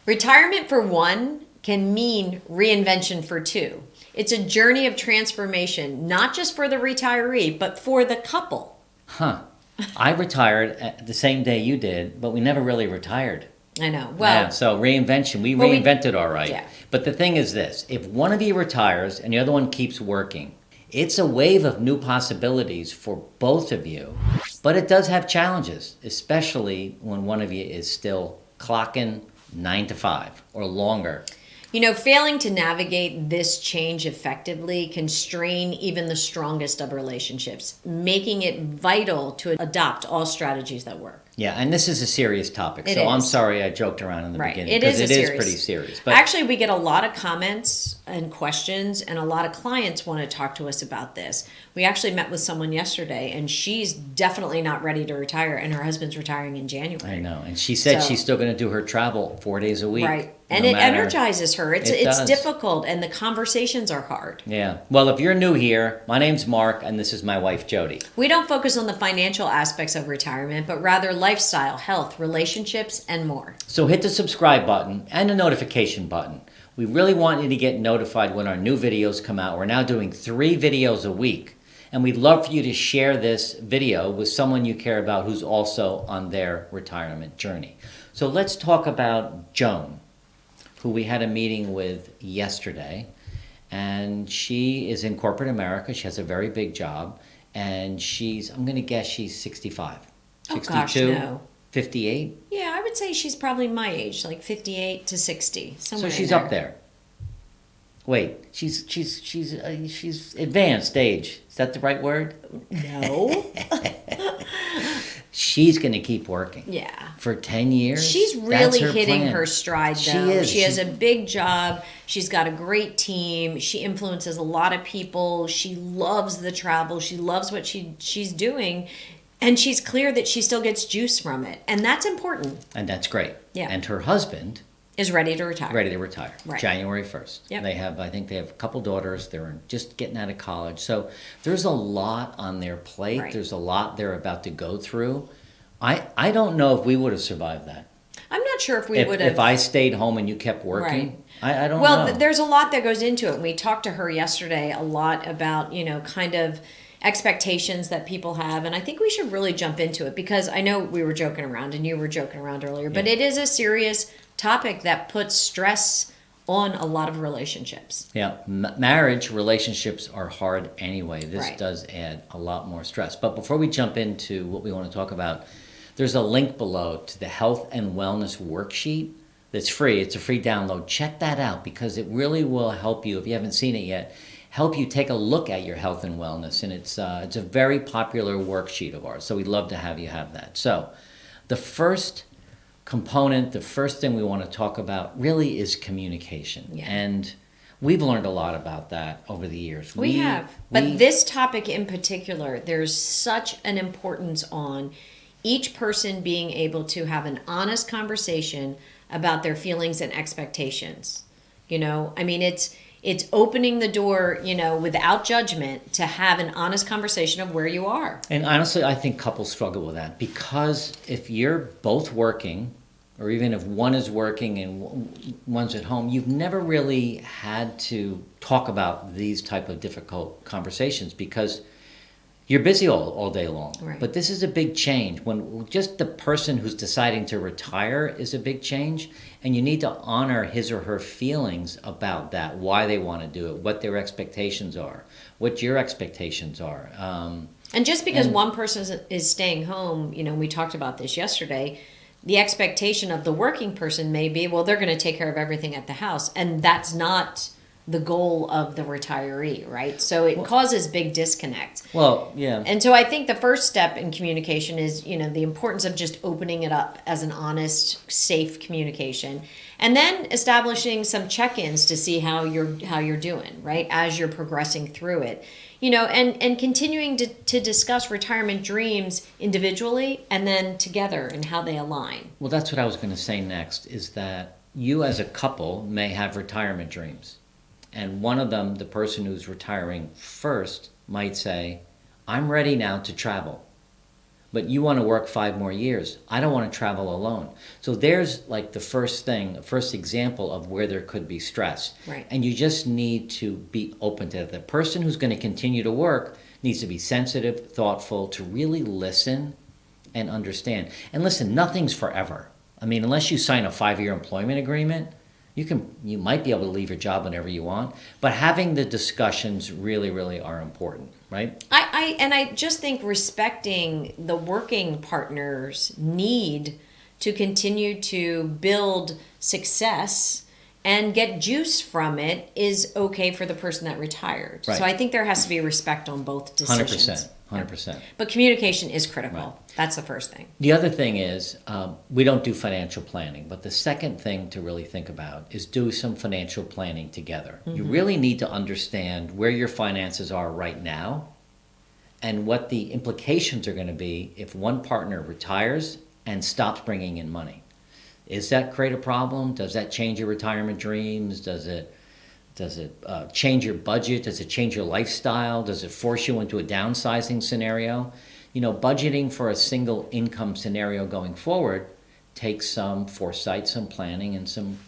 Retirement for one can mean reinvention for two. It's a journey of transformation, not just for the retiree, but for the couple. Huh. I retired at the same day you did, but we never really retired. I know. Well, yeah, so reinvention, we reinvented all right. Yeah. But the thing is this, if one of you retires and the other one keeps working, it's a wave of new possibilities for both of you. But it does have challenges, especially when one of you is still clocking 9 to 5 or longer. You know, failing to navigate this change effectively can strain even the strongest of relationships, making it vital to adopt all strategies that work. Yeah, and this is a serious topic, so I'm sorry I joked around in the beginning. Because it is pretty serious. But actually, we get a lot of comments and questions, and a lot of clients want to talk to us about this. We actually met with someone yesterday, and she's definitely not ready to retire, and her husband's retiring in January. I know, and she said she's still going to do her travel 4 days a week. Right. And it energizes her. It's difficult, and the conversations are hard. Yeah. Well, if you're new here, my name's Mark, and this is my wife, Jody. We don't focus on the financial aspects of retirement, but rather lifestyle, health, relationships, and more. So hit the subscribe button and the notification button. We really want you to get notified when our new videos come out. We're now doing 3 videos a week, and we'd love for you to share this video with someone you care about who's also on their retirement journey. So let's talk about Joan, who we had a meeting with yesterday, and she is in corporate America. She has a very big job, and I'm going to guess she's 65. 62? Oh gosh, no. 58? Yeah, I would say she's probably my age, like 58 to 60, somewhere. So she's up there. Wait, she's advanced age. Is that the right word? No. She's going to keep working. Yeah. For 10 years. She's really hitting her stride, though. She is. She has a big job. She's got a great team. She influences a lot of people. She loves the travel. She loves what she's doing. And she's clear that she still gets juice from it. And that's important. And that's great. Yeah. And her husband is ready to retire. Right. January 1st. Yep. I think they have a couple daughters. They're just getting out of college. So there's a lot on their plate. Right. There's a lot they're about to go through. I don't know if we would have survived that. I'm not sure if we would have. If I stayed home and you kept working. Right. I don't know. Well, there's a lot that goes into it. And we talked to her yesterday a lot about, kind of expectations that people have, and I think we should really jump into it, because I know we were joking around and you were joking around earlier, but it is a serious topic that puts stress on a lot of relationships. Yeah, marriage relationships are hard anyway. This does add a lot more stress. But before we jump into what we want to talk about, there's a link below to the health and wellness worksheet that's free. It's a free download. Check that out, because it really will help you, if you haven't seen it yet, help you take a look at your health and wellness. And it's a very popular worksheet of ours, so we'd love to have you have that. So the first component, the first thing we want to talk about really is communication. Yeah. And we've learned a lot about that over the years. We have. But this topic in particular, there's such an importance on each person being able to have an honest conversation about their feelings and expectations. I mean, it's opening the door, without judgment, to have an honest conversation of where you are. And honestly, I think couples struggle with that, because if you're both working, or even if one is working and one's at home, you've never really had to talk about these type of difficult conversations, because you're busy all day long. Right. But this is a big change. When just the person who's deciding to retire is a big change, and you need to honor his or her feelings about that, why they want to do it, what their expectations are, what your expectations are. And just because one person is staying home, we talked about this yesterday, the expectation of the working person may be, well, they're going to take care of everything at the house. And that's not the goal of the retiree, right? So it causes big disconnect. Well, yeah. And so I think the first step in communication is, the importance of just opening it up as an honest, safe communication. And then establishing some check-ins to see how you're doing, right? As you're progressing through it. And continuing to discuss retirement dreams individually and then together and how they align. Well, that's what I was going to say next, is that you as a couple may have retirement dreams. And one of them, the person who's retiring first, might say, I'm ready now to travel. but you want to work 5 more years. I don't want to travel alone. So there's like the first example of where there could be stress. Right. And you just need to be open to that. The person who's going to continue to work needs to be sensitive, thoughtful, to really listen and understand. And listen, nothing's forever. I mean, unless you sign a 5-year employment agreement, you might be able to leave your job whenever you want, but having the discussions really, really are important, right? I just think respecting the working partner's need to continue to build success and get juice from it is okay for the person that retired. Right. So I think there has to be respect on both decisions. 100%. But communication is critical. Right. That's the first thing. The other thing is, we don't do financial planning, but the second thing to really think about is do some financial planning together. You really need to understand where your finances are right now and what the implications are going to be if one partner retires and stops bringing in money. Does that create a problem? Does that change your retirement dreams? Does it change your budget? Does it change your lifestyle? Does it force you into a downsizing scenario? Budgeting for a single income scenario going forward takes some foresight, some planning, and some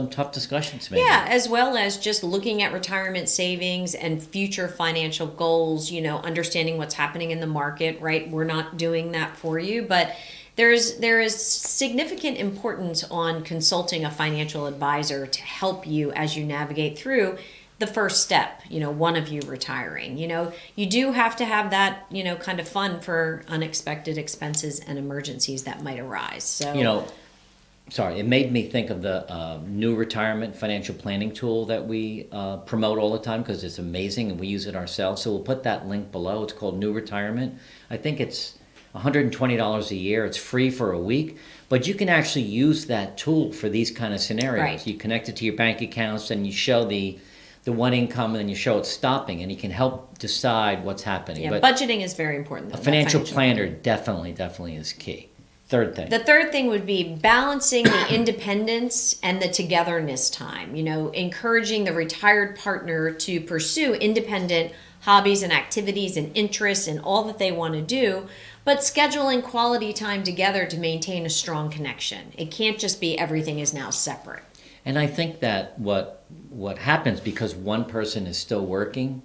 tough discussions maybe. Yeah, as well as just looking at retirement savings and future financial goals, understanding what's happening in the market, right? We're not doing that for you, but there is significant importance on consulting a financial advisor to help you as you navigate through the first step, one of you retiring. You do have to have that, kind of fund for unexpected expenses and emergencies that might arise. So, it made me think of the new retirement financial planning tool that we promote all the time because it's amazing and we use it ourselves. So we'll put that link below. It's called New Retirement. I think it's $120 a year. It's free for a week, but you can actually use that tool for these kind of scenarios. Right. You connect it to your bank accounts and you show the one income and then you show it stopping and you can help decide what's happening. Yeah, but budgeting is very important. A financial planner definitely is key. Third thing. The third thing would be balancing the independence and the togetherness time. Encouraging the retired partner to pursue independent hobbies and activities and interests and all that they want to do, but scheduling quality time together to maintain a strong connection. It can't just be everything is now separate. And I think that what happens because one person is still working,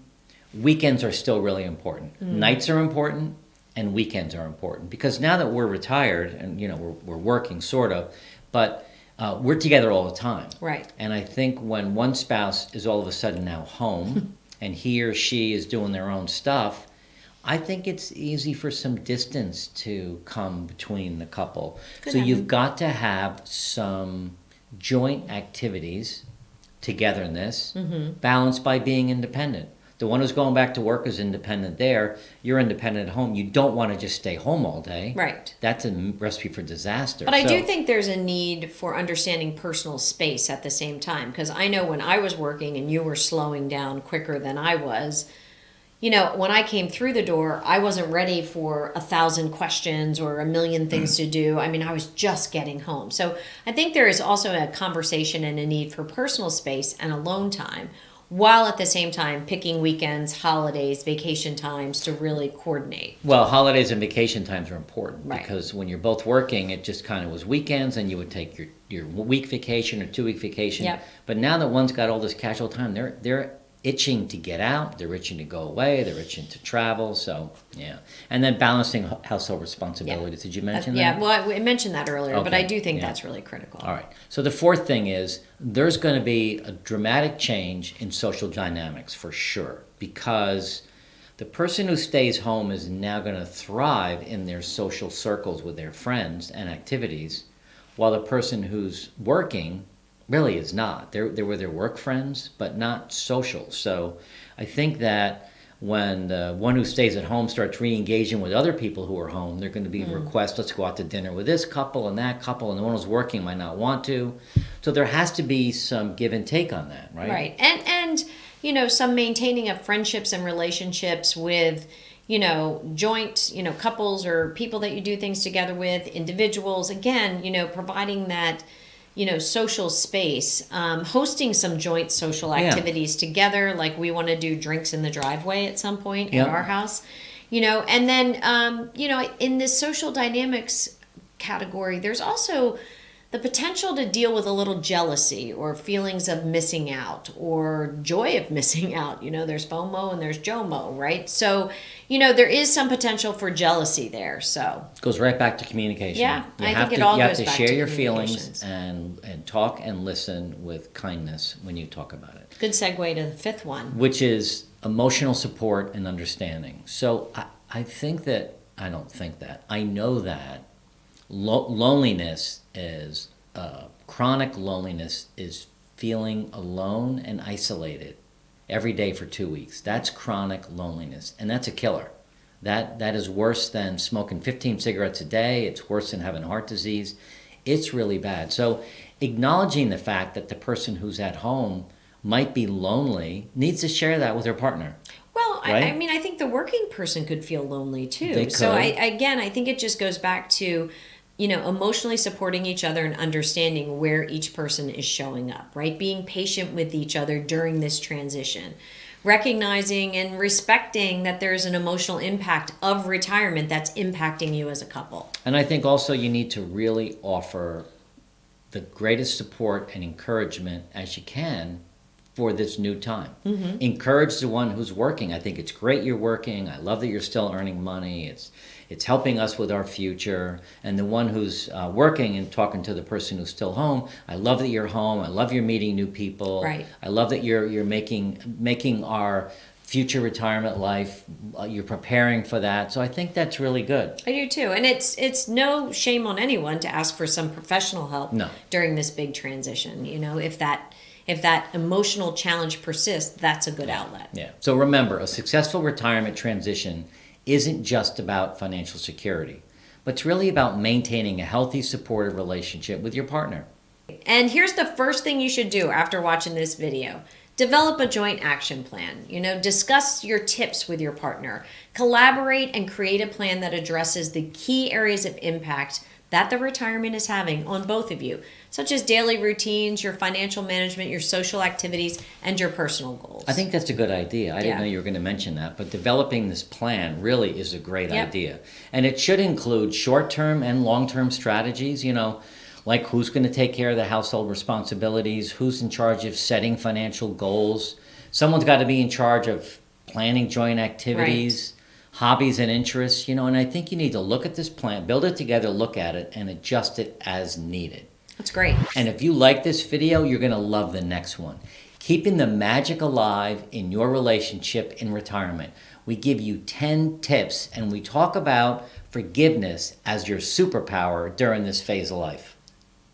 weekends are still really important. Nights are important and weekends are important because now that we're retired and we're working sort of, but we're together all the time. Right. And I think when one spouse is all of a sudden now home and he or she is doing their own stuff, I think it's easy for some distance to come between the couple. So you've got to have some joint activities, togetherness, balanced by being independent. The one who's going back to work is independent there. You're independent at home. You don't want to just stay home all day. Right. That's a recipe for disaster. But I do think there's a need for understanding personal space at the same time. Because I know when I was working and you were slowing down quicker than I was, when I came through the door, I wasn't ready for 1,000 questions or a million things to do. I mean, I was just getting home. So I think there is also a conversation and a need for personal space and alone time, while at the same time picking weekends, holidays, vacation times to really coordinate. Well, holidays and vacation times are important Right. because when you're both working, it just kind of was weekends and you would take your week vacation or 2-week vacation. Yep. But now that one's got all this casual time, they're itching to get out, they're itching to go away, they're itching to travel, so yeah. And then balancing household responsibilities. Did you mention that? Yeah, well, I mentioned that earlier, but Okay. I do think that's really critical. All right. So the fourth thing is there's going to be a dramatic change in social dynamics for sure because the person who stays home is now going to thrive in their social circles with their friends and activities, while the person who's working really is not. They're with their work friends, but not social. So I think that when the one who stays at home starts re-engaging with other people who are home, they're going to be requests, let's go out to dinner with this couple and that couple, and the one who's working might not want to. So there has to be some give and take on that, right? Right. And some maintaining of friendships and relationships with, joint, couples or people that you do things together with, individuals. Again, providing that, social space, hosting some joint social activities together. Like we want to do drinks in the driveway at some point at our house. And then, in this social dynamics category, there's also the potential to deal with a little jealousy or feelings of missing out or joy of missing out. There's FOMO and there's JOMO, right? So, there is some potential for jealousy there. So it goes right back to communication. Yeah, you think it all goes back to You have to share your communications. feelings and talk and listen with kindness when you talk about it. Good segue to the fifth one. Which is emotional support and understanding. So I know that loneliness is, chronic loneliness is feeling alone and isolated every day for 2 weeks. That's chronic loneliness, and that's a killer. That is worse than smoking 15 cigarettes a day. It's worse than having heart disease. It's really bad. So acknowledging the fact that the person who's at home might be lonely needs to share that with their partner. Well, right? I think the working person could feel lonely too. They could. So I think it just goes back to, emotionally supporting each other and understanding where each person is showing up, right? Being patient with each other during this transition. Recognizing and respecting that there's an emotional impact of retirement that's impacting you as a couple. And I think also you need to really offer the greatest support and encouragement as you can for this new time. Mm-hmm. Encourage the one who's working. I think it's great you're working. I love that you're still earning money. It's helping us with our future. And the one who's working and talking to the person who's still home, I love that you're home. I love you're meeting new people. Right. I love that you're making our future retirement life. You're preparing for that. So I think that's really good. I do too. And it's no shame on anyone to ask for some professional help during this big transition. If that emotional challenge persists, that's a good outlet. Yeah. So remember, a successful retirement transition isn't just about financial security, but it's really about maintaining a healthy, supportive relationship with your partner. And here's the first thing you should do after watching this video. Develop a joint action plan. Discuss your tips with your partner. Collaborate and create a plan that addresses the key areas of impact that the retirement is having on both of you, such as daily routines, your financial management, your social activities, and your personal goals. I think that's a good idea. I didn't know you were going to mention that, but developing this plan really is a great idea. And it should include short-term and long-term strategies, like who's going to take care of the household responsibilities, who's in charge of setting financial goals. Someone's got to be in charge of planning joint activities. Right. Hobbies and interests, and I think you need to look at this plan, build it together, look at it, and adjust it as needed. That's great. And if you like this video, you're going to love the next one. Keeping the magic alive in your relationship in retirement. We give you 10 tips, and we talk about forgiveness as your superpower during this phase of life.